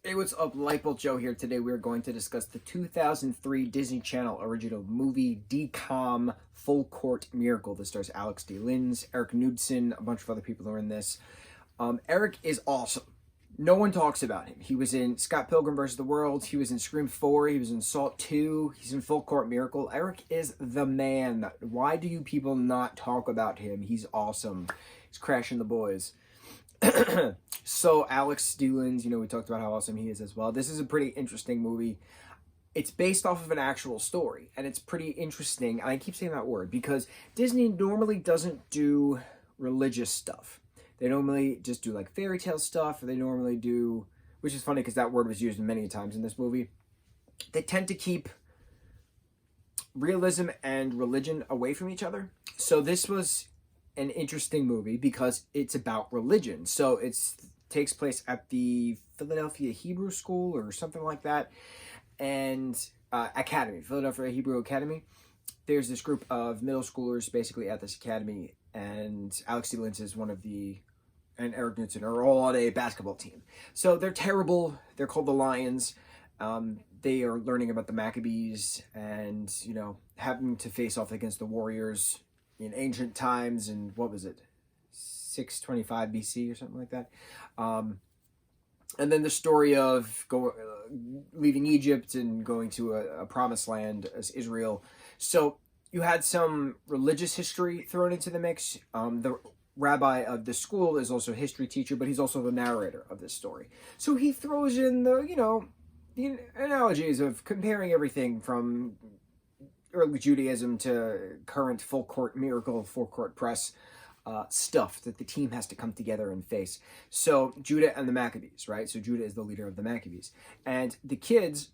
Hey, what's up? Lightbolt Joe here. Today we are going to discuss the 2003 Disney Channel original movie DCOM Full Court Miracle. This stars Alex D. Linz, Eric Knudsen, a bunch of other people are in this. Eric is awesome. No one talks about him. He was in Scott Pilgrim vs. the World. He was in Scream 4. He was in Salt 2. He's in Full Court Miracle. Eric is the man. Why do you people not talk about him? He's awesome. He's crashing the boys. So Alex D. Linz, we talked about how awesome he is as well. This is a pretty interesting movie. It's based off of an actual story, and it's pretty interesting. And I keep saying that word because Disney normally doesn't do religious stuff. They normally just do like fairy tale stuff, or they normally do, which is funny because that word was used many times in this movie. They tend to keep realism and religion away from each other. So this was an interesting movie because it's about religion. So it takes place at the Philadelphia Hebrew School or something like that, and Academy, Philadelphia Hebrew Academy. There's this group of middle schoolers basically at this academy, and Alex D. Linz is one of and Eric Knudsen are all on a basketball team. So they're terrible. They're called the Lions. They are learning about the Maccabees and, having to face off against the Warriors in ancient times, and what was it, 625 BC or something like that. And then the story of leaving Egypt and going to a promised land as Israel. So you had some religious history thrown into the mix. The rabbi of the school is also a history teacher, but he's also the narrator of this story. So he throws in the analogies of comparing everything from early Judaism to current full court miracle, full court press stuff that the team has to come together and face. So Judah and the Maccabees, right? So Judah is the leader of the Maccabees. And the kids,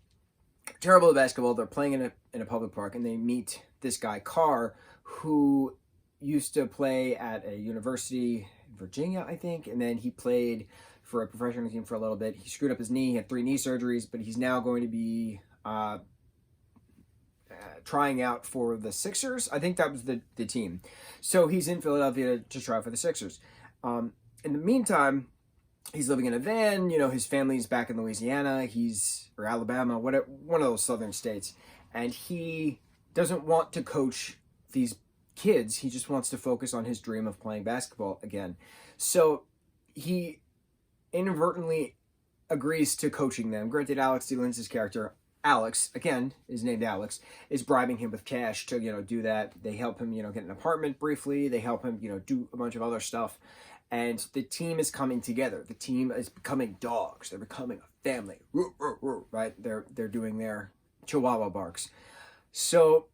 terrible at basketball, they're playing in a public park, and they meet this guy, Carr, who used to play at a university in Virginia, I think, and then he played for a professional team for a little bit. He screwed up his knee, he had 3 knee surgeries, but he's now going to be trying out for the Sixers. I think that was the team. So he's in Philadelphia to try for the Sixers. In the meantime, he's living in a van. His family's back in Louisiana, or Alabama, whatever, one of those southern states. And he doesn't want to coach these kids. He just wants to focus on his dream of playing basketball again. So he inadvertently agrees to coaching them. Granted, Alex D. Linz's character, Alex, again, is named Alex, is bribing him with cash to, do that. They help him, get an apartment briefly. They help him, do a bunch of other stuff. And the team is coming together. The team is becoming dogs. They're becoming a family, right? They're doing their chihuahua barks. So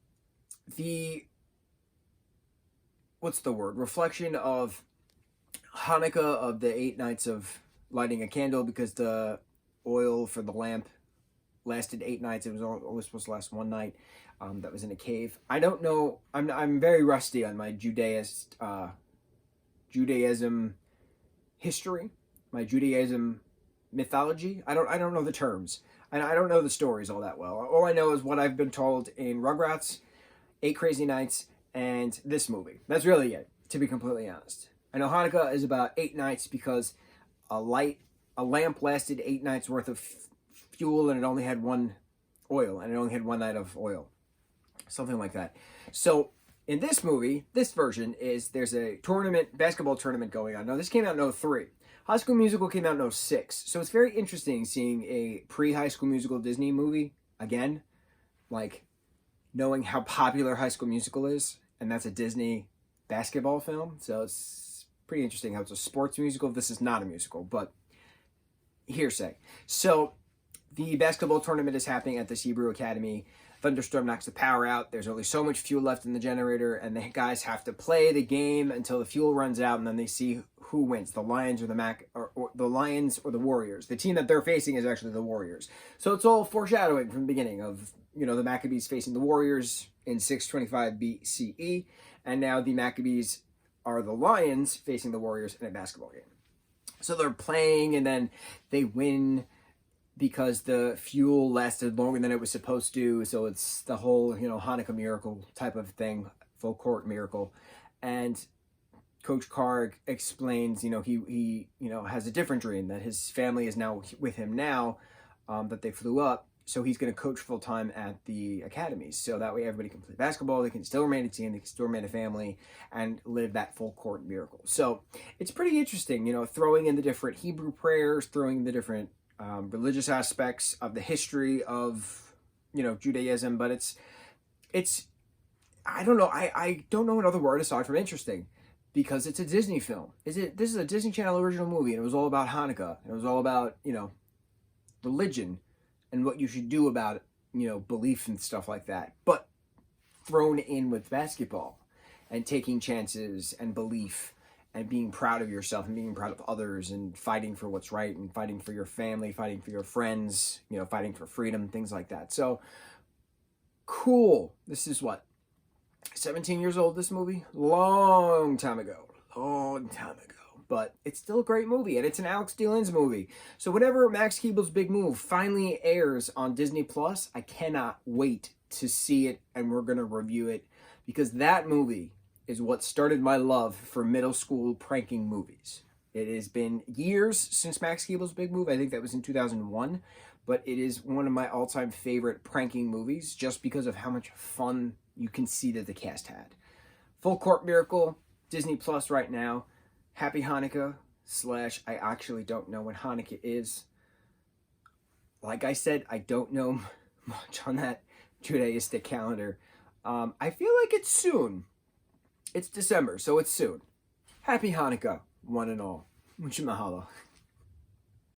reflection of Hanukkah, of the 8 nights of lighting a candle, because the oil for the lamp lasted 8 nights. It was only supposed to last 1 night. That was in a cave. I don't know. I'm very rusty on my Judaism history, my Judaism mythology. I don't know the terms. I don't know the stories all that well. All I know is what I've been told in Rugrats, 8 Crazy Nights, and this movie. That's really it, to be completely honest. I know Hanukkah is about 8 nights because a lamp lasted 8 nights worth of fuel, and it only had 1 oil, and it only had 1 night of oil, something like that. So in this movie, this version there's a basketball tournament going on. Now, this came out in 2003. High School Musical came out in 2006. So it's very interesting seeing a pre-High School Musical Disney movie again, like knowing how popular High School Musical is, and that's a Disney basketball film. So it's pretty interesting how it's a sports musical. This is not a musical, but hearsay. So the basketball tournament is happening at this Hebrew Academy. Thunderstorm knocks the power out. There's only so much fuel left in the generator, and the guys have to play the game until the fuel runs out, and then they see who wins, the Lions or the Lions or the Warriors. The team that they're facing is actually the Warriors. So it's all foreshadowing from the beginning of, the Maccabees facing the Warriors in 625 BCE, and now the Maccabees are the Lions facing the Warriors in a basketball game. So they're playing, and then they win because the fuel lasted longer than it was supposed to. So it's the whole, Hanukkah miracle type of thing, full court miracle. And Coach Carr explains, he has a different dream, that his family is now with him now, that they flew up. So he's going to coach full time at the academies. So that way everybody can play basketball. They can still remain a team. They can still remain a family and live that full court miracle. So it's pretty interesting, throwing in the different Hebrew prayers, throwing in the different religious aspects of the history of, Judaism. But it's I don't know. I don't know another word aside from interesting, because it's a Disney film. This is a Disney Channel original movie, and it was all about Hanukkah. And it was all about, religion and what you should do about it, belief and stuff like that. But thrown in with basketball and taking chances and belief and being proud of yourself and being proud of others and fighting for what's right and fighting for your family, fighting for your friends, fighting for freedom, things like that. So cool. This is what, 17 years old, this movie? Long time ago. But it's still a great movie, and it's an Alex D. Linz movie. So whenever Max Keeble's Big Move finally airs on Disney Plus, I cannot wait to see it, and we're going to review it, because that movie is what started my love for middle school pranking movies. It has been years since Max Keeble's Big Move. I think that was in 2001, but it is one of my all-time favorite pranking movies, just because of how much fun you can see that the cast had. Full Court Miracle, Disney Plus right now. Happy Hanukkah / I actually don't know when Hanukkah is. Like I said, I don't know much on that Judaistic calendar. I feel like it's soon. It's December, so it's soon. Happy Hanukkah, one and all. Mucho mahalo.